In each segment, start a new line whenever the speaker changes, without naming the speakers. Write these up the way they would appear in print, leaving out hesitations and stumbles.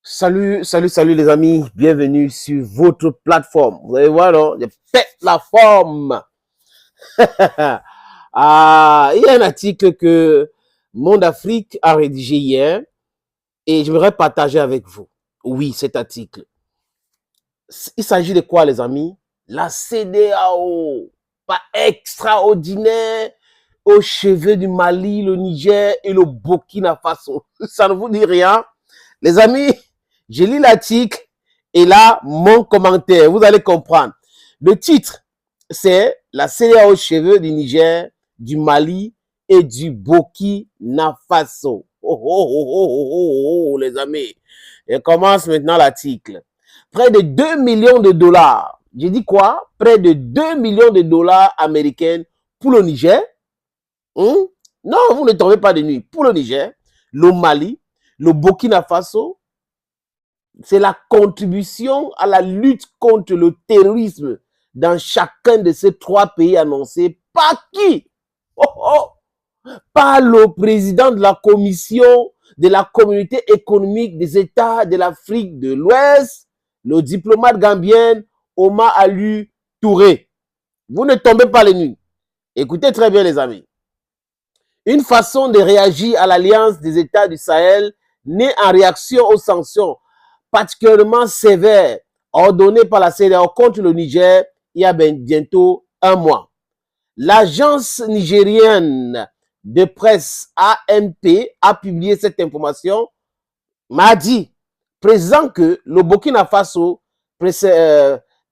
Salut les amis, bienvenue sur votre plateforme. Vous allez voir, non? Je pète la forme. Il y a un article que Monde Afrique a rédigé hier et j'aimerais partager avec vous. Oui, cet article. Il s'agit de quoi, les amis? La CEDEAO, pas extraordinaire, aux cheveux du Mali, le Niger et le Burkina Faso. Ça ne vous dit rien? Les amis, je lis l'article et là, mon commentaire, vous allez comprendre. Le titre, c'est la CEDEAO aux cheveux du Niger, du Mali et du Burkina Faso. Les amis. Et commence maintenant l'article. Près de 2 millions de dollars. J'ai dit quoi? Près de 2 millions de dollars américains pour le Niger. Non, vous ne tombez pas de nuit. Pour le Niger, le Mali, le Burkina Faso, c'est la contribution à la lutte contre le terrorisme dans chacun de ces trois pays annoncés. Par qui? Par le président de la commission de la communauté économique des États de l'Afrique de l'Ouest, le diplomate gambien Omar Alu Touré. Vous ne tombez pas les nuits. Écoutez très bien les amis. Une façon de réagir à l'alliance des États du Sahel née en réaction aux sanctions particulièrement sévères ordonnées par la CEDEAO contre le Niger il y a bientôt un mois. L'agence nigérienne de presse ANP a publié cette information mardi, précisant que le Burkina Faso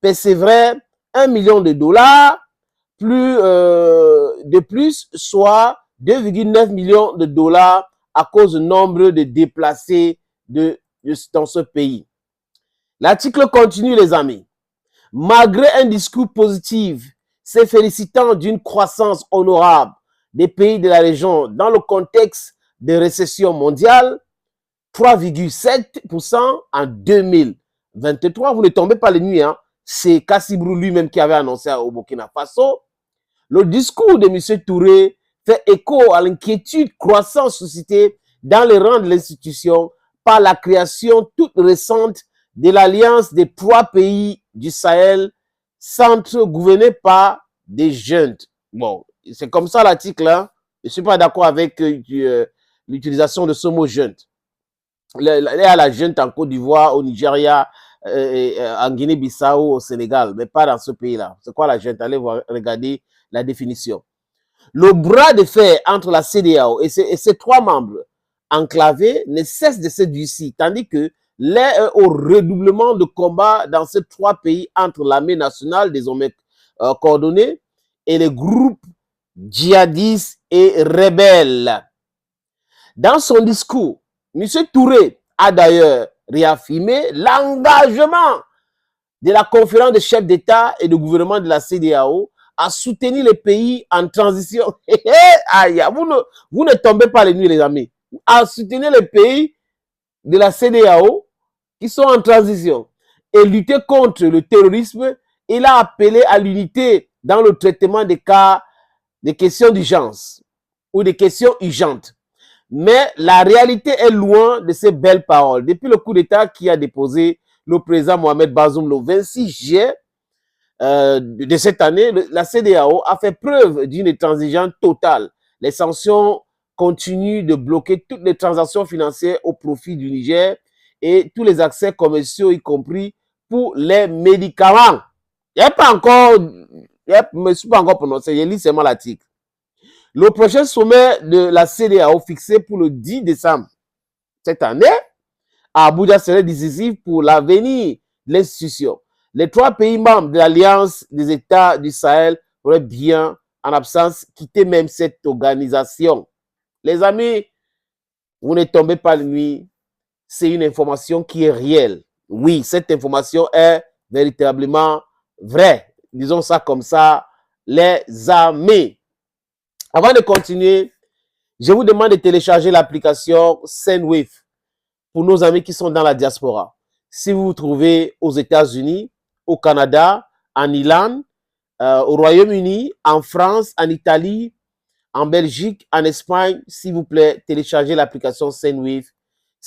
percevrait 1 million de dollars de plus, soit 2,9 millions de dollars à cause du nombre de déplacés dans ce pays. L'article continue, les amis. Malgré un discours positif, se félicitant d'une croissance honorable des pays de la région dans le contexte de récession mondiale, 3,7% en 2023. Vous ne tombez pas les nuits, hein? C'est Kassibrou lui-même qui avait annoncé au Burkina Faso. Le discours de M. Touré fait écho à l'inquiétude croissante suscitée dans les rangs de l'institution par la création toute récente de l'alliance des trois pays du Sahel, centre gouverné par des jeunes. Bon, c'est comme ça l'article, hein? Je ne suis pas d'accord avec l'utilisation de ce mot jeune. Il y a la junte en Côte d'Ivoire, au Nigeria, en Guinée-Bissau, au Sénégal, mais pas dans ce pays-là. C'est quoi la junte? Allez voir, regarder la définition. Le bras de fer entre la CEDEAO et ses trois membres enclavés ne cesse de se durcir, tandis que l'air au redoublement de combat dans ces trois pays entre l'armée nationale désormais coordonnée et les groupes djihadistes et rebelles. Dans son discours, M. Touré a d'ailleurs réaffirmé l'engagement de la conférence des chefs d'État et de gouvernement de la CEDEAO à soutenir les pays en transition. Vous ne tombez pas les nuits, les amis. À soutenir les pays de la CEDEAO qui sont en transition et lutter contre le terrorisme. Il a appelé à l'unité dans le traitement des cas, des questions d'urgence ou des questions urgentes. Mais la réalité est loin de ces belles paroles. Depuis le coup d'État qui a déposé le président Mohamed Bazoum le 26 juillet de cette année, la CEDEAO a fait preuve d'une intransigeance totale. Les sanctions continuent de bloquer toutes les transactions financières au profit du Niger et tous les accès commerciaux, y compris pour les médicaments. Je ne me suis pas encore prononcé, je lis seulement l'article. Le prochain sommet de la CEDEAO fixé pour le 10 décembre cette année à Abuja serait décisif pour l'avenir de l'institution. Les trois pays membres de l'Alliance des États du Sahel pourraient bien, en absence, quitter même cette organisation. Les amis, vous ne tombez pas la nuit. C'est une information qui est réelle. Oui, cette information est véritablement vraie. Disons ça comme ça, les amis. Avant de continuer, je vous demande de télécharger l'application Sendwave pour nos amis qui sont dans la diaspora. Si vous vous trouvez aux États-Unis, au Canada, en Irlande, au Royaume-Uni, en France, en Italie, en Belgique, en Espagne, s'il vous plaît, téléchargez l'application Sendwave.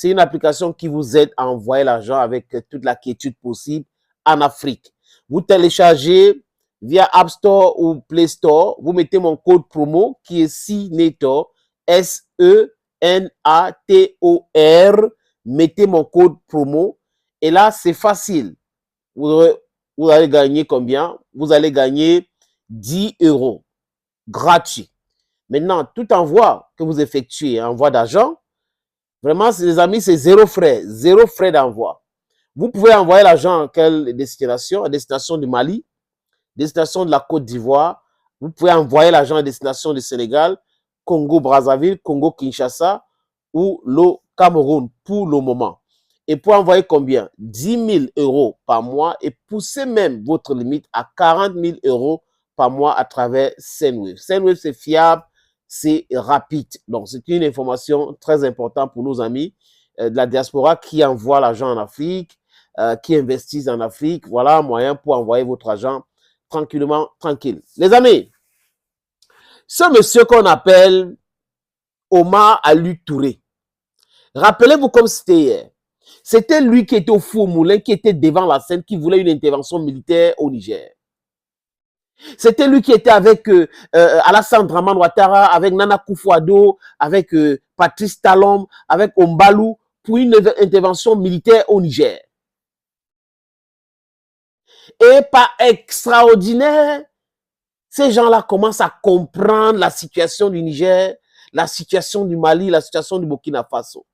C'est une application qui vous aide à envoyer l'argent avec toute la quiétude possible en Afrique. Vous téléchargez via App Store ou Play Store. Vous mettez mon code promo qui est Senator, S-E-N-A-T-O-R. Mettez mon code promo. Et là, c'est facile. Vous allez gagner combien? Vous allez gagner 10 € gratuit. Maintenant, tout envoi que vous effectuez, envoi d'argent, vraiment, les amis, c'est zéro frais d'envoi. Vous pouvez envoyer l'argent à quelle destination? À destination du Mali, destination de la Côte d'Ivoire. Vous pouvez envoyer l'argent à destination du Sénégal, Congo-Brazzaville, Congo-Kinshasa ou le Cameroun pour le moment. Et pour envoyer combien? 10 000 € par mois et pousser même votre limite à 40 000 € par mois à travers Sendwave. Sendwave, c'est fiable, c'est rapide. Donc, c'est une information très importante pour nos amis de la diaspora qui envoient l'argent en Afrique, qui investissent en Afrique. Voilà un moyen pour envoyer votre argent tranquillement, tranquille. Les amis, ce monsieur qu'on appelle Omar Ali Touré, rappelez-vous comme c'était hier. C'était lui qui était au four moulin, qui était devant la scène, qui voulait une intervention militaire au Niger. C'était lui qui était avec Alassane Dramane Ouattara, avec Nana Akufo-Addo, avec Patrice Talon, avec Ombalou, pour une intervention militaire au Niger. Et par extraordinaire, ces gens-là commencent à comprendre la situation du Niger, la situation du Mali, la situation du Burkina Faso.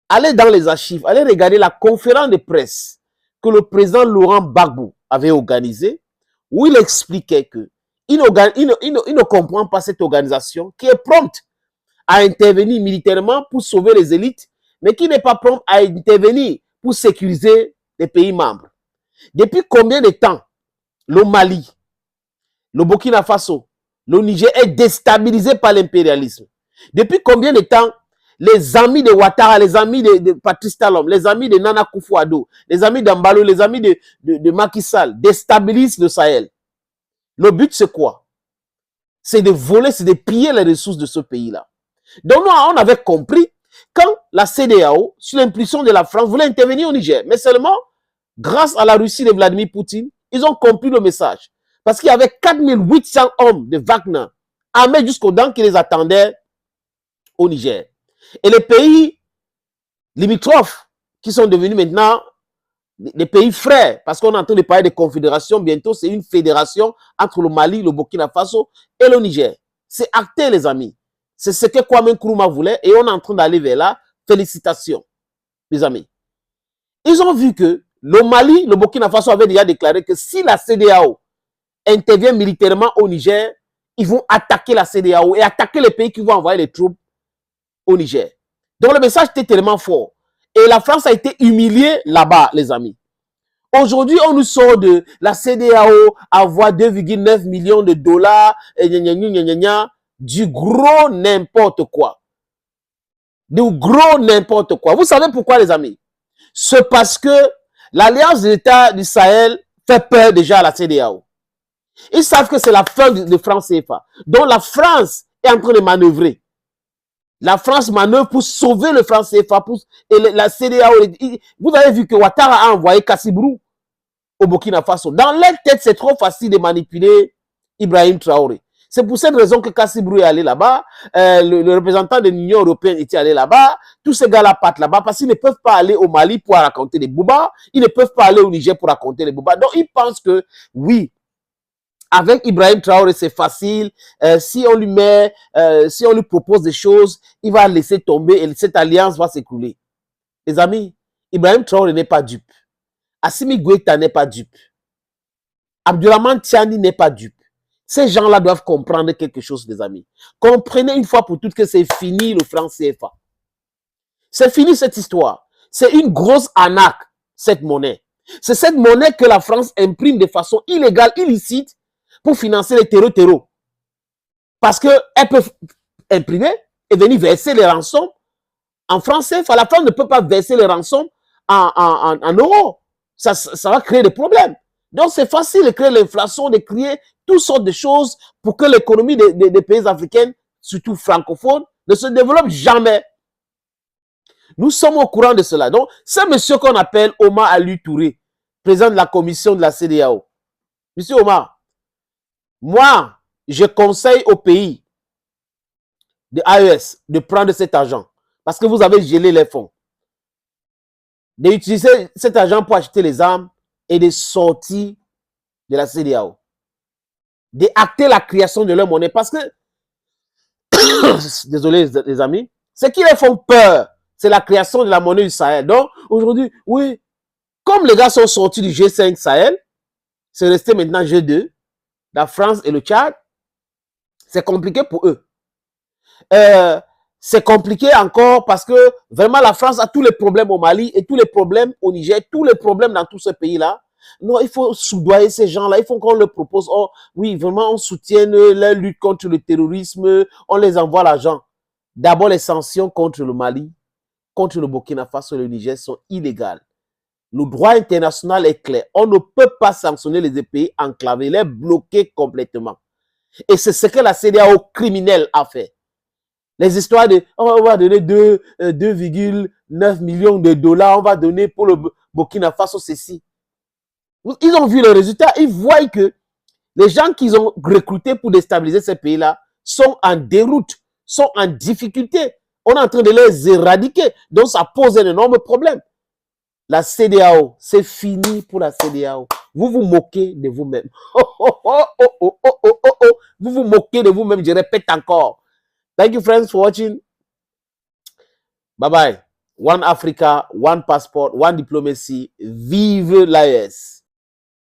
Allez dans les archives, allez regarder la conférence de presse que le président Laurent Gbagbo avait organisée, où il expliquait que il ne comprend pas cette organisation qui est prompte à intervenir militairement pour sauver les élites, mais qui n'est pas prompte à intervenir pour sécuriser les pays membres. Depuis combien de temps le Mali, le Burkina Faso, le Niger est déstabilisé par l'impérialisme? Depuis combien de temps les amis de Ouattara, les amis de Patrice Talon, les amis de Nana Akufo-Addo, les amis d'Ambalo, les amis de Macky Sall déstabilisent le Sahel? Le but, c'est quoi? C'est de voler, c'est de piller les ressources de ce pays-là. Donc, nous, on avait compris quand la CEDEAO, sur l'impulsion de la France, voulait intervenir au Niger. Mais seulement, grâce à la Russie de Vladimir Poutine, ils ont compris le message. Parce qu'il y avait 4800 hommes de Wagner armés jusqu'aux dents qui les attendaient au Niger. Et les pays limitrophes qui sont devenus maintenant des pays frères, parce qu'on est en train de parler de confédération, bientôt c'est une fédération entre le Mali, le Burkina Faso et le Niger. C'est acté, les amis. C'est ce que Kwame Nkrumah voulait et on est en train d'aller vers là. Félicitations, les amis. Ils ont vu que le Mali, le Burkina Faso avait déjà déclaré que si la CEDEAO intervient militairement au Niger, ils vont attaquer la CEDEAO et attaquer les pays qui vont envoyer les troupes au Niger. Donc le message était tellement fort. Et la France a été humiliée là-bas, les amis. Aujourd'hui, on nous sort de la CEDEAO avoir 2,9 millions de dollars, et du gros n'importe quoi. Du gros n'importe quoi. Vous savez pourquoi, les amis? C'est parce que l'Alliance des États du Sahel fait peur déjà à la CEDEAO. Ils savent que c'est la fin de France CFA. Donc la France est en train de manœuvrer. La France manœuvre pour sauver le franc CFA. Et la CEDEAO, vous avez vu que Ouattara a envoyé Kassibrou au Burkina Faso. Dans leur tête, c'est trop facile de manipuler Ibrahim Traoré. C'est pour cette raison que Kassibrou est allé là-bas. Le représentant de l'Union européenne était allé là-bas. Tous ces gars-là partent là-bas parce qu'ils ne peuvent pas aller au Mali pour raconter des boubas. Ils ne peuvent pas aller au Niger pour raconter des boubas. Donc, ils pensent que, oui, avec Ibrahim Traoré, c'est facile. Si on lui met, si on lui propose des choses, il va laisser tomber et cette alliance va s'écrouler. Les amis, Ibrahim Traoré n'est pas dupe. Assimi Goïta n'est pas dupe. Abdourahmane Tiani n'est pas dupe. Ces gens-là doivent comprendre quelque chose, les amis. Comprenez une fois pour toutes que c'est fini le franc CFA. C'est fini cette histoire. C'est une grosse arnaque, cette monnaie. C'est cette monnaie que la France imprime de façon illégale, illicite, pour financer les terreaux. Parce qu'elles peuvent imprimer et venir verser les rançons en français. Enfin, la France ne peut pas verser les rançons en euros. Ça va créer des problèmes. Donc, c'est facile de créer l'inflation, de créer toutes sortes de choses pour que l'économie des pays africains, surtout francophones, ne se développe jamais. Nous sommes au courant de cela. Donc, c'est monsieur qu'on appelle Omar Ali Touré, président de la commission de la CEDEAO. Monsieur Omar, moi, je conseille au pays de AES de prendre cet argent parce que vous avez gelé les fonds. D'utiliser cet argent pour acheter les armes et de sortir de la CEDEAO. D'acter la création de leur monnaie parce que, désolé les amis, ce qui les font peur, c'est la création de la monnaie du Sahel. Donc, aujourd'hui, oui, comme les gars sont sortis du G5 Sahel, c'est resté maintenant G2, la France et le Tchad, c'est compliqué pour eux. C'est compliqué encore parce que vraiment la France a tous les problèmes au Mali et tous les problèmes au Niger, tous les problèmes dans tous ces pays-là. Non, il faut soudoyer ces gens-là, il faut qu'on leur propose, oh, oui, vraiment, on soutienne la lutte contre le terrorisme, on les envoie l'argent. D'abord, les sanctions contre le Mali, contre le Burkina Faso et le Niger sont illégales. Le droit international est clair. On ne peut pas sanctionner les pays enclavés, les bloquer complètement. Et c'est ce que la CEDEAO criminelle a fait. Les histoires de, on va donner 2,9 millions de dollars, on va donner pour le Burkina Faso ceci. Ils ont vu le résultat, ils voient que les gens qu'ils ont recrutés pour déstabiliser ces pays-là sont en déroute, sont en difficulté. On est en train de les éradiquer. Donc, ça pose un énorme problème. La CEDEAO, c'est fini pour la CEDEAO. Vous vous moquez de vous-même. Vous vous moquez de vous-même, je répète encore. Thank you, friends, for watching. Bye-bye. One Africa, one passport, one diplomacy. Vive l'AES.